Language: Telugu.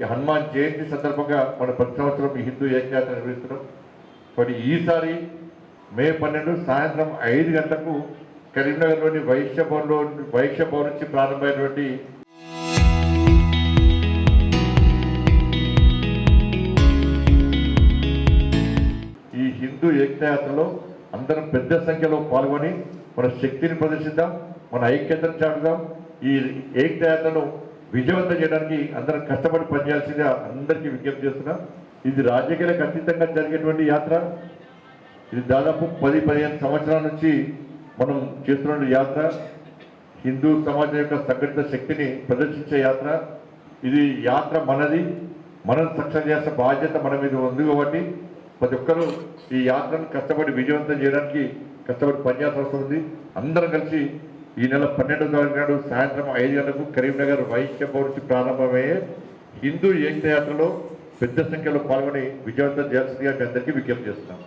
ఈ హనుమాన్ జయంతి సందర్భంగా మన ప్రతి సంవత్సరం ఈ హిందూ ఏకయాత్ర నిర్వహిస్తున్నాం. మరి ఈసారి మే 12 సాయంత్రం 5 గంటలకు కరీంనగర్లోని వైశ్య భవన్ నుంచి ప్రారంభమైనటువంటి ఈ హిందూ ఏకయాత్రలో అందరం పెద్ద సంఖ్యలో పాల్గొని మన శక్తిని ప్రదర్శిద్దాం, మన ఐక్యతను చాటుదాం. ఈ ఏకయాత్రను విజయవంతం చేయడానికి అందరం కష్టపడి పనిచేయాల్సిందిగా అందరికీ విజ్ఞప్తి చేస్తున్నాం. ఇది రాజకీయాలకు అతీతంగా జరిగేటువంటి యాత్ర. ఇది దాదాపు 10-15 సంవత్సరాల నుంచి మనం చేస్తున్న యాత్ర. హిందూ సమాజం యొక్క సంఘటిత శక్తిని ప్రదర్శించే యాత్ర. ఇది యాత్ర మనది, మనం సక్సెస్ చేసే బాధ్యత మన మీద ఉంది. కాబట్టి ప్రతి ఒక్కరూ ఈ యాత్రను కష్టపడి విజయవంతం చేయడానికి కష్టపడి పనిచేయాల్సి వస్తుంది. అందరం కలిసి ఈ నెల 12వ తారీఖు నాడు సాయంత్రం 5 గంటలకు కరీంనగర్ వైశ్య భవన్ నుంచి ప్రారంభమయ్యే హిందూ ఏకయాత్రలో పెద్ద సంఖ్యలో పాల్గొని విజయవంతం చేయాల్సిందిగా మీ అందరికీ విజ్ఞప్తి చేస్తున్నాం.